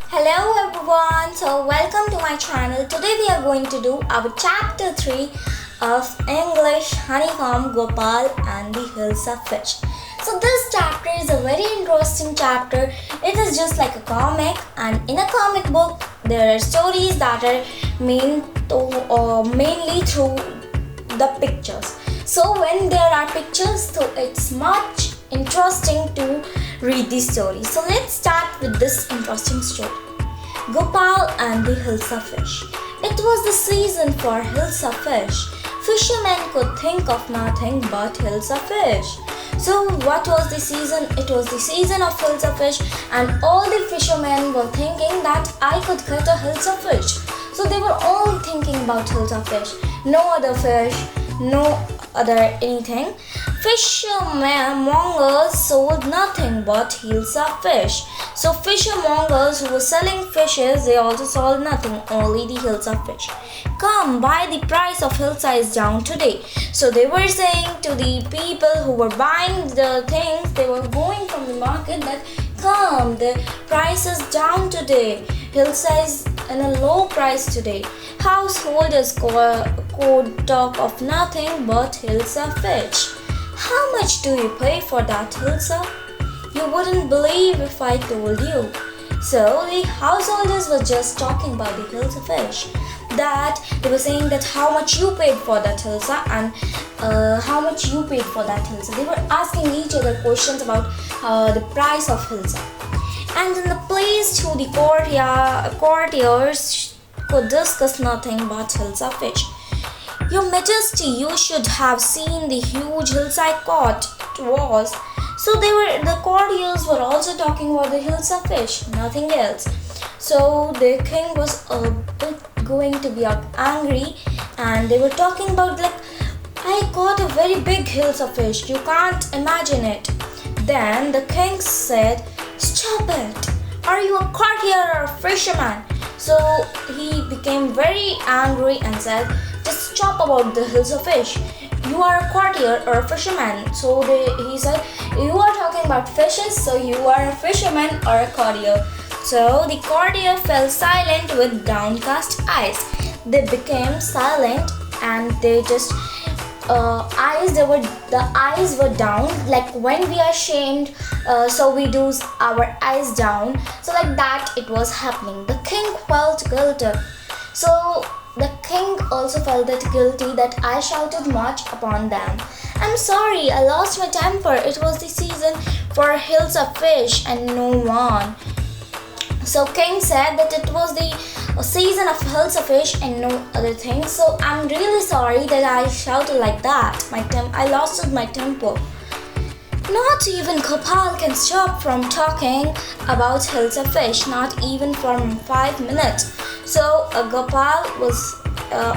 Hello everyone, so welcome to my channel. Today we are going to do our chapter 3 of English Honeycomb, Gopal and the Hilsa fish. So this chapter is a very interesting chapter. It is just like a comic, and in a comic book there are stories that are mainly through the pictures. So when there are pictures, so it's much interesting to read the story. So let's start with this interesting story. Gopal and the Hilsa fish. It was the season for Hilsa fish. Fishermen could think of nothing but Hilsa fish. So what was the season? It was the season of Hilsa fish, and all the fishermen were thinking that I could get a Hilsa fish. So they were all thinking about Hilsa fish. No other fish, no other anything. Fishmongers sold nothing but Hilsa fish. So fishmongers who were selling fishes, they also sold nothing, only the Hilsa fish. Come, buy, the price of Hilsa is down today. So they were saying to the people who were buying the things, they were going from the market that come, the price is down today. Hilsa is in a low price today. Householders could talk of nothing but Hilsa fish. How much do you pay for that, Hilsa? You wouldn't believe if I told you. So the householders were just talking about the Hilsa fish. That they were saying that how much you paid for that Hilsa and how much you paid for that Hilsa. They were asking each other questions about the price of Hilsa. And in the place to the courtiers could discuss nothing but Hilsa fish. Your Majesty, you should have seen the huge Hilsa I caught. It was. So the courtiers were also talking about the Hilsa fish, nothing else. So the king was a bit going to be angry, and they were talking about like, I caught a very big Hilsa fish. You can't imagine it. Then the king said, stop it. Are you a courtier or a fisherman? So he became very angry and said, just stop about the Hilsa fish. You are a courtier or a fisherman. So he said, you are talking about fishes, so you are a fisherman or a courtier. So the courtier fell silent with downcast eyes. They became silent, and they just the eyes were down, like when we are shamed, so we do our eyes down. So like that it was happening. The king felt guilty. So the king also felt that guilty that I shouted much upon them. I'm sorry, I lost my temper. It was the season for Hilsa fish and no one. So king said that it was the season of Hilsa fish and no other thing. So I'm really sorry that I shouted like that. I lost my temper. Not even Gopal can stop from talking about Hilsa fish, not even for 5 minutes. So Gopal was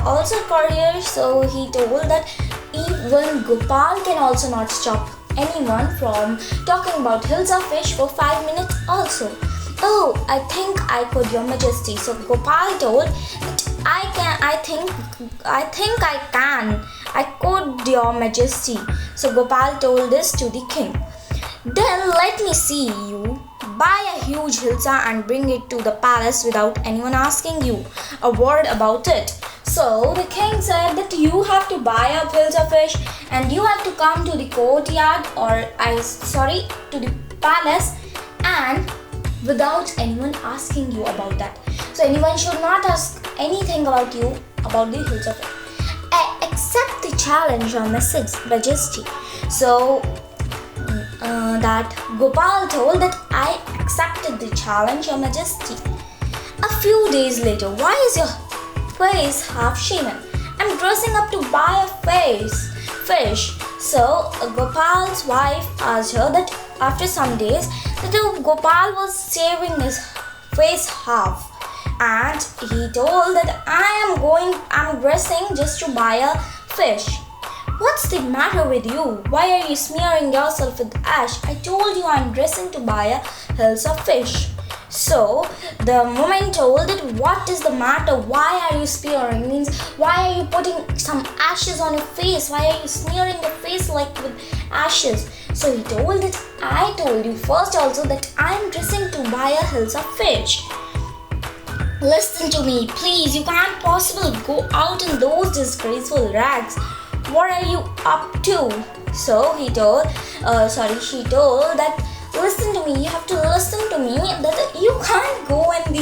also a courtier, so he told that even Gopal can also not stop anyone from talking about Hilsa fish for 5 minutes also. Oh, I think I could, Your Majesty. So Gopal told that I think I can. I could, Your Majesty. So Gopal told this to the king. Then let me see you buy a huge Hilsa and bring it to the palace without anyone asking you a word about it. So the king said that you have to buy a Hilsa fish and you have to come to the courtyard to the palace, and without anyone asking you about that. So anyone should not ask anything about you about the Hilsa fish. Accept the challenge, Your Majesty. So that Gopal told that I accepted the challenge, Your Majesty. A few days later, why is your face half shaven? I'm dressing up to buy a fish. So Gopal's wife asked her that after some days that Gopal was shaving his face half, and he told that I'm dressing just to buy a fish. What's the matter with you? Why are you smearing yourself with ash? I told you I'm dressing to buy a Hilsa fish. So the woman told that what is the matter? Why are you smearing? Means why are you putting some ashes on your face? Why are you smearing your face like with ashes? So he told that I told you first also that I am dressing to buy a Hilsa fish. Listen to me, please. You can't possibly go out in those disgraceful rags. What are you up to? So she told that, listen to me, you have to listen to me, that you can't go in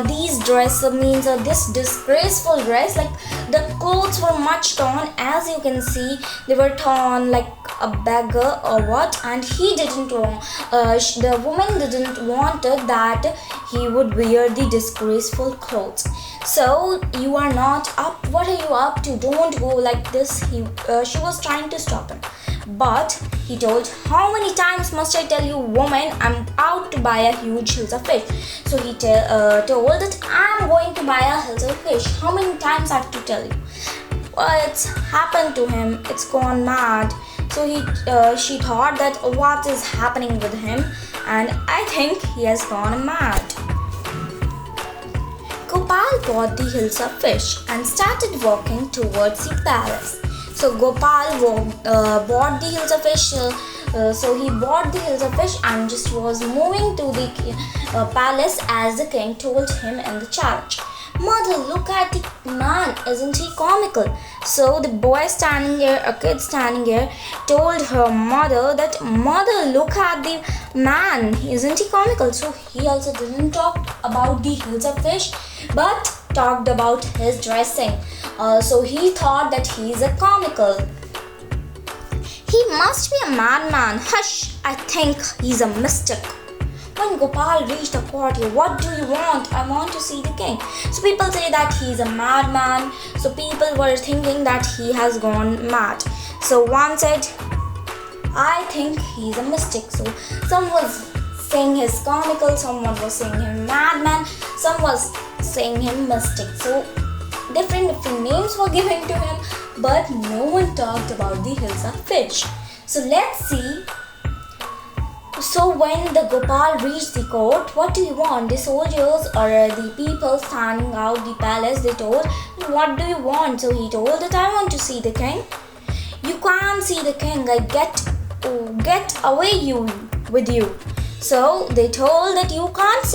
these dress means this disgraceful dress. Like, the clothes were much torn, as you can see. They were torn like a beggar or what, and he didn't want the woman didn't want that he would wear the disgraceful clothes. So, you are not up, what are you up to? Don't go like this. She was trying to stop him, but he told, how many times must I tell you, woman, I'm out to buy a huge Hilsa fish. So he told that I'm going to buy a Hilsa fish. How many times I have to tell you? Well, it's happened to him. It's gone mad. So she thought that what is happening with him, and I think he has gone mad. Gopal bought the Hilsa fish and started walking towards the palace. So Gopal bought the Hilsa fish. So he bought the Hilsa fish and just was moving to the palace as the king told him in the challenge. Mother, look at the man, isn't he comical? So the boy standing here, a kid standing here, told her mother that, Mother, look at the man, isn't he comical? So he also didn't talk about the Hilsa fish, but talked about his dressing. So he thought that he is a comical. He must be a madman. Hush, I think he's a mystic. When Gopal reached the courtyard, what do you want? I want to see the king. So people say that he's a madman. So people were thinking that he has gone mad. So one said, I think he's a mystic. So some was saying he's comical, someone was saying him madman, some was saying him mystic. So different names were given to him, but no one talked about the Hilsa fish. So let's see. So when the Gopal reached the court, what do you want? The soldiers or the people standing out the palace, they told, what do you want? So he told that, I want to see the king. You can't see the king. I get away with you. So they told that you can't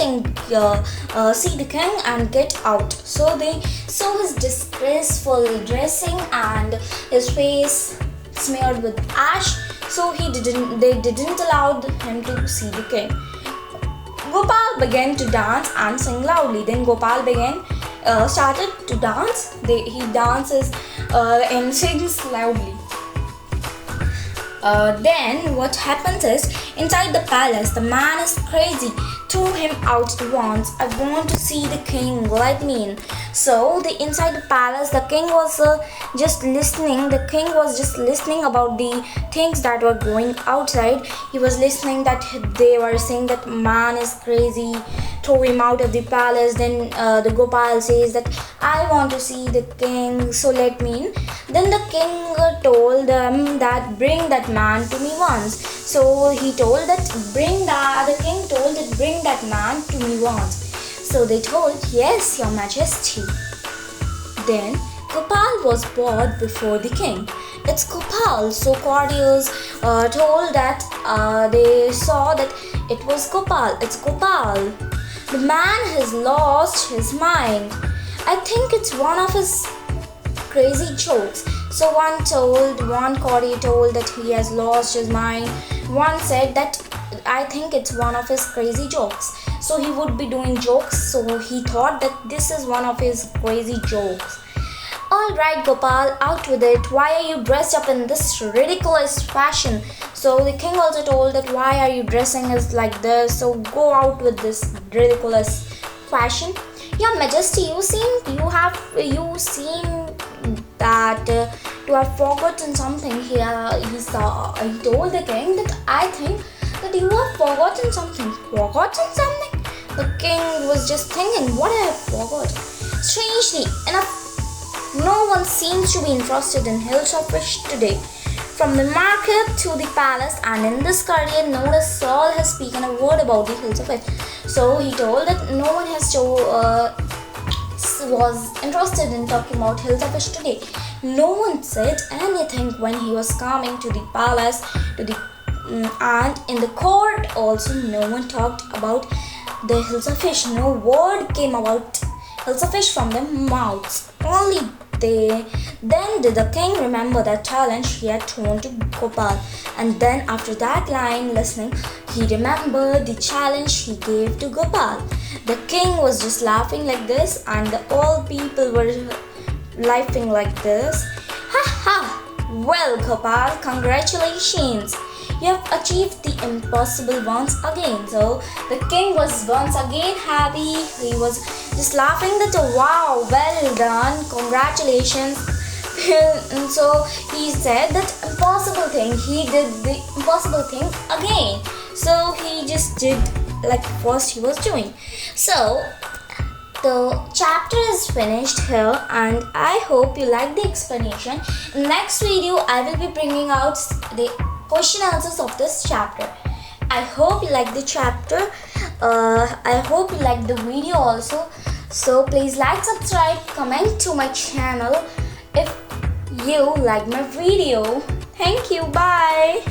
see the king and get out. So they saw his disgraceful dressing and his face smeared with ash. So they didn't allow him to see the king. Gopal began to dance and sing loudly. Then Gopal started to dance. He dances and sings loudly. Then what happens is, inside the palace, the man is crazy. Threw him out once. I want to see the king, let me in. So inside the palace, the king was just listening. The king was just listening about the things that were going outside. He was listening that they were saying that man is crazy, throw him out of the palace. Then the Gopal says that I want to see the king, so let me in. Then the king told them that bring that man to me once. So he told that the king told that bring that man to me once. So they told, yes, your majesty. Then Gopal was brought before the king. It's Gopal. So courtiers told that they saw that it was Gopal. It's Gopal. The man has lost his mind. I think it's one of his crazy jokes. So one courtier told that he has lost his mind. One said that I think it's one of his crazy jokes. So he would be doing jokes. So he thought that this is one of his crazy jokes. Alright Gopal, out with it. Why are you dressed up in this ridiculous fashion? So the king also told that why are you dressing as like this? So go out with this ridiculous fashion. Your majesty, you seem that to have forgotten something. He told the king that I think that you have forgotten something. Forgotten something? The king was just thinking, what I have forgotten? Strangely enough, no one seems to be interested in Hilsa fish today. From the market to the palace, and in this courier, no soul has spoken a word about the Hilsa fish. So he told that no one was interested in talking about Hilsa fish today. No one said anything when he was coming to the palace, and in the court also no one talked about the Hilsa fish. No word came about Hilsa fish from their mouths. Only they. Then did the king remember that challenge he had thrown to Gopal. And then after that line listening, he remembered the challenge he gave to Gopal. The king was just laughing like this, and the all people were laughing like this. Ha ha! Well, Gopal, congratulations! You have achieved the impossible once again. So the king was once again happy. He was just laughing that wow, well done, congratulations. And so he said that impossible thing. He did the impossible thing again. So he just did like first he was doing. So the chapter is finished here, and I hope you like the explanation. In the next video, I will be bringing out the question answers of this chapter. I hope you like the chapter. I hope you like the video also. So please like, subscribe, comment to my channel if you like my video. Thank you. Bye.